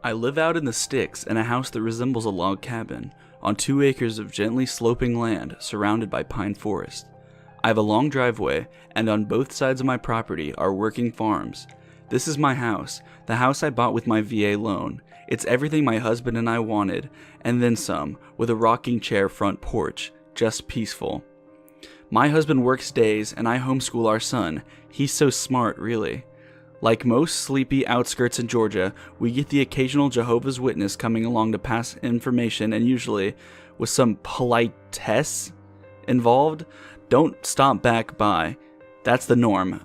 I live out in the sticks in a house that resembles a log cabin, on 2 acres of gently sloping land surrounded by pine forest. I have a long driveway, and on both sides of my property are working farms. This is my house, the house I bought with my VA loan. It's everything my husband and I wanted, and then some, with a rocking chair front porch, just peaceful. My husband works days, and I homeschool our son. He's so smart, really. Like most sleepy outskirts in Georgia, we get the occasional Jehovah's Witness coming along to pass information, and usually, with some politesse involved, don't stop back by. That's the norm.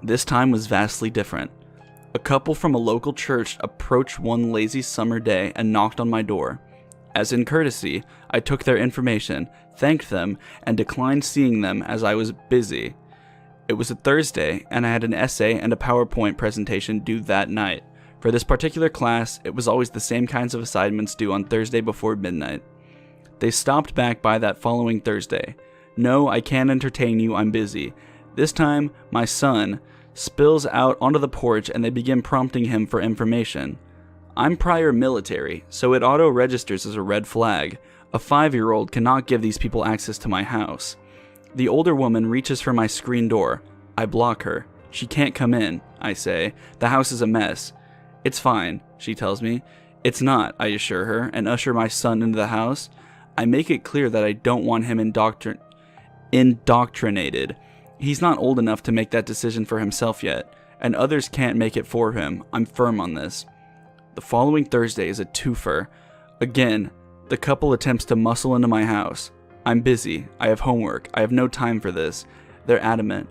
This time was vastly different. A couple from a local church approached one lazy summer day and knocked on my door. As in courtesy, I took their information, thanked them, and declined seeing them as I was busy. It was a Thursday, and I had an essay and a PowerPoint presentation due that night. For this particular class, it was always the same kinds of assignments due on Thursday before midnight. They stopped back by that following Thursday. No, I can't entertain you, I'm busy. This time, my son spills out onto the porch and they begin prompting him for information. I'm prior military, so it auto-registers as a red flag. A 5-year-old cannot give these people access to my house. The older woman reaches for my screen door. I block her. She can't come in, I say. The house is a mess. It's fine, she tells me. It's not, I assure her, and usher my son into the house. I make it clear that I don't want him indoctrinated. He's not old enough to make that decision for himself yet, and others can't make it for him. I'm firm on this. The following Thursday is a twofer. Again, the couple attempts to muscle into my house. I'm busy. I have homework. I have no time for this. They're adamant.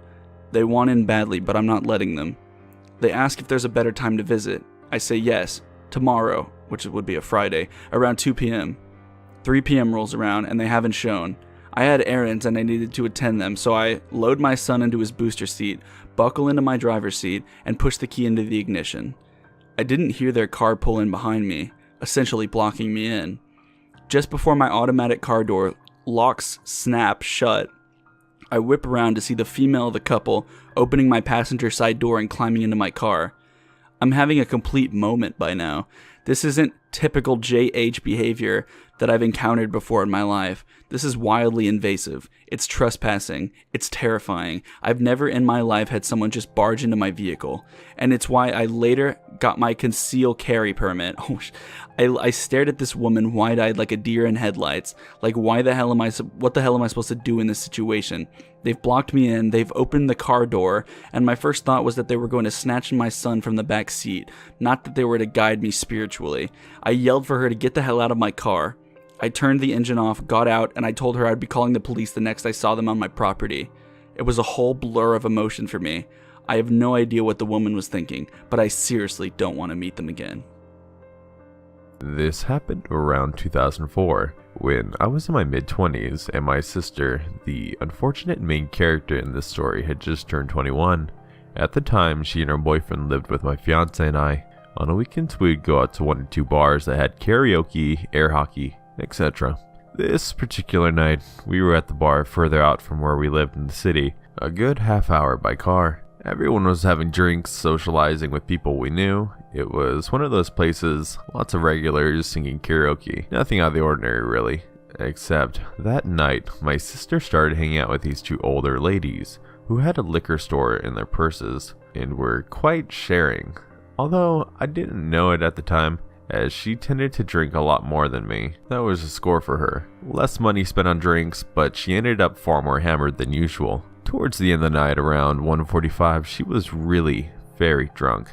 They want in badly, but I'm not letting them. They ask if there's a better time to visit. I say yes. Tomorrow, which would be a Friday, around 2 p.m. 3 p.m. rolls around, and they haven't shown. I had errands and I needed to attend them, so I load my son into his booster seat, buckle into my driver's seat, and push the key into the ignition. I didn't hear their car pull in behind me, essentially blocking me in. Just before my automatic car door locks snap shut, I whip around to see the female of the couple opening my passenger side door and climbing into my car. I'm having a complete moment by now. This isn't typical JH behavior that I've encountered before in my life. This is wildly invasive. It's trespassing. It's terrifying. I've never in my life had someone just barge into my vehicle. And it's why I later got my conceal carry permit. I stared at this woman wide-eyed like a deer in headlights. Like, what the hell am I supposed to do in this situation? They've blocked me in, they've opened the car door, and my first thought was that they were going to snatch my son from the back seat, not that they were to guide me spiritually. I yelled for her to get the hell out of my car. I turned the engine off, got out, and I told her I'd be calling the police the next I saw them on my property. It was a whole blur of emotion for me. I have no idea what the woman was thinking, but I seriously don't want to meet them again. This happened around 2004, when I was in my mid-20s and my sister, the unfortunate main character in this story, had just turned 21. At the time, she and her boyfriend lived with my fiance and I. On the weekends, we'd go out to 1 or 2 bars that had karaoke, air hockey, etc. This particular night, we were at the bar further out from where we lived in the city, a good half hour by car. Everyone was having drinks, socializing with people we knew. It was one of those places, lots of regulars singing karaoke. Nothing out of the ordinary really. Except that night, my sister started hanging out with these 2 older ladies who had a liquor store in their purses and were quite sharing. Although I didn't know it at the time, as she tended to drink a lot more than me. That was a score for her. Less money spent on drinks, but she ended up far more hammered than usual. Towards the end of the night, around 1:45, she was really very drunk.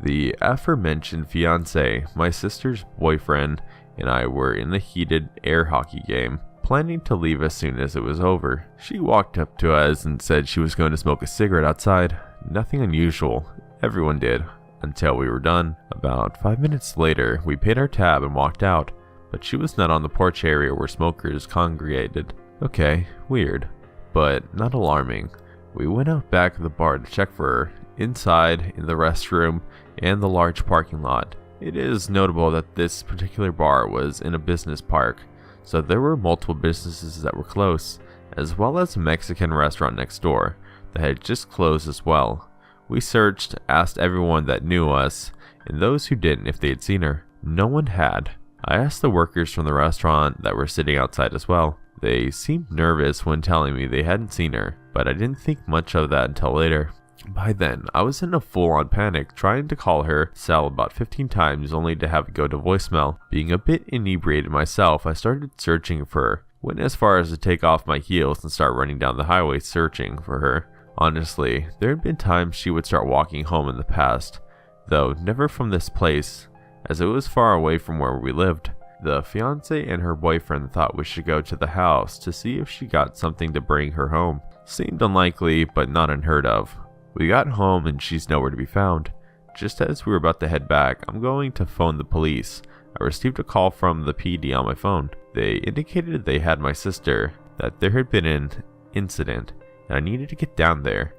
The aforementioned fiance, my sister's boyfriend, and I were in the heated air hockey game, planning to leave as soon as it was over. She walked up to us and said she was going to smoke a cigarette outside. Nothing unusual. Everyone did, until we were done. About 5 minutes later, we paid our tab and walked out, but she was not on the porch area where smokers congregated. Okay, weird, but not alarming. We went out back of the bar to check for her, inside, in the restroom, and the large parking lot. It is notable that this particular bar was in a business park, so there were multiple businesses that were close, as well as a Mexican restaurant next door that had just closed as well. We searched, asked everyone that knew us, and those who didn't if they had seen her. No one had. I asked the workers from the restaurant that were sitting outside as well. They seemed nervous when telling me they hadn't seen her, but I didn't think much of that until later. By then, I was in a full-on panic, trying to call her cell about 15 times only to have it go to voicemail. Being a bit inebriated myself, I started searching for her. Went as far as to take off my heels and start running down the highway searching for her. Honestly, there had been times she would start walking home in the past, though never from this place, as it was far away from where we lived. The fiance and her boyfriend thought we should go to the house to see if she got something to bring her home. Seemed unlikely, but not unheard of. We got home and she's nowhere to be found. Just as we were about to head back, I'm going to phone the police. I received a call from the PD on my phone. They indicated they had my sister, that there had been an incident, and I needed to get down there.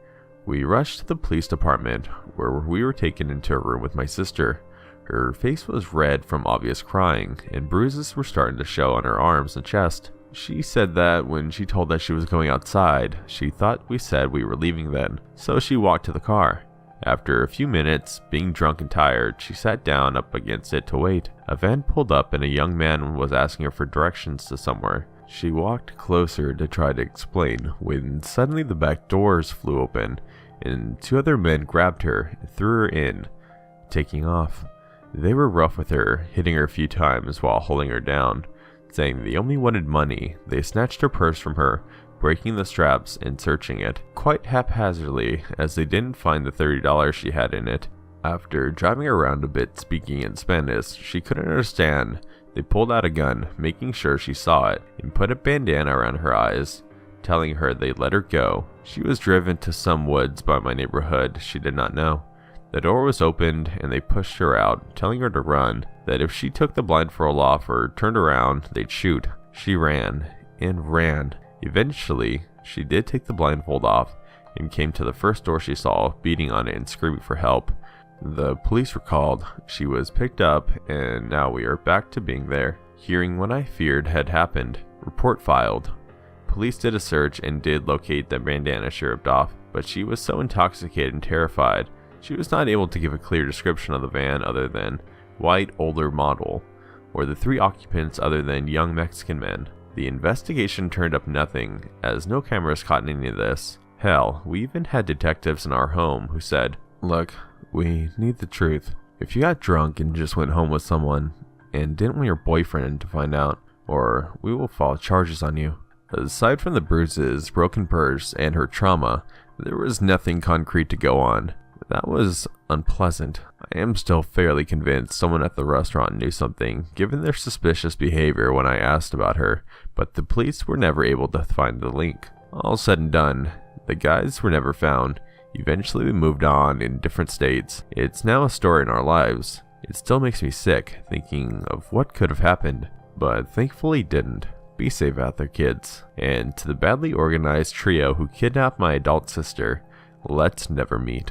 We rushed to the police department, where we were taken into a room with my sister. Her face was red from obvious crying, and bruises were starting to show on her arms and chest. She said that when she told us she was going outside, she thought we said we were leaving then, so she walked to the car. After a few minutes, being drunk and tired, she sat down up against it to wait. A van pulled up and a young man was asking her for directions to somewhere. She walked closer to try to explain, when suddenly the back doors flew open, and 2 other men grabbed her and threw her in, taking off. They were rough with her, hitting her a few times while holding her down. Saying they only wanted money, they snatched her purse from her, breaking the straps and searching it, quite haphazardly, as they didn't find the $30 she had in it. After driving around a bit speaking in Spanish she couldn't understand, they pulled out a gun, making sure she saw it, and put a bandana around her eyes, telling her they'd let her go. She was driven to some woods by my neighborhood she did not know. The door was opened and they pushed her out, telling her to run, that if she took the blindfold off or turned around, they'd shoot. She ran and ran. Eventually, she did take the blindfold off and came to the first door she saw, beating on it and screaming for help. The police were called, she was picked up, and now we are back to being there. Hearing what I feared had happened. Report filed. Police did a search and did locate the bandana she ripped off, but she was so intoxicated and terrified, she was not able to give a clear description of the van other than white older model, or the 3 occupants other than young Mexican men. The investigation turned up nothing, as no cameras caught any of this. Hell, we even had detectives in our home who said, "Look, we need the truth. If you got drunk and just went home with someone, and didn't want your boyfriend to find out, or we will file charges on you." Aside from the bruises, broken purse, and her trauma, there was nothing concrete to go on. That was unpleasant. I am still fairly convinced someone at the restaurant knew something, given their suspicious behavior when I asked about her, but the police were never able to find the link. All said and done, the guys were never found. Eventually we moved on in different states. It's now a story in our lives. It still makes me sick thinking of what could have happened, but thankfully didn't. Be safe out there, kids. And to the badly organized trio who kidnapped my adult sister, let's never meet.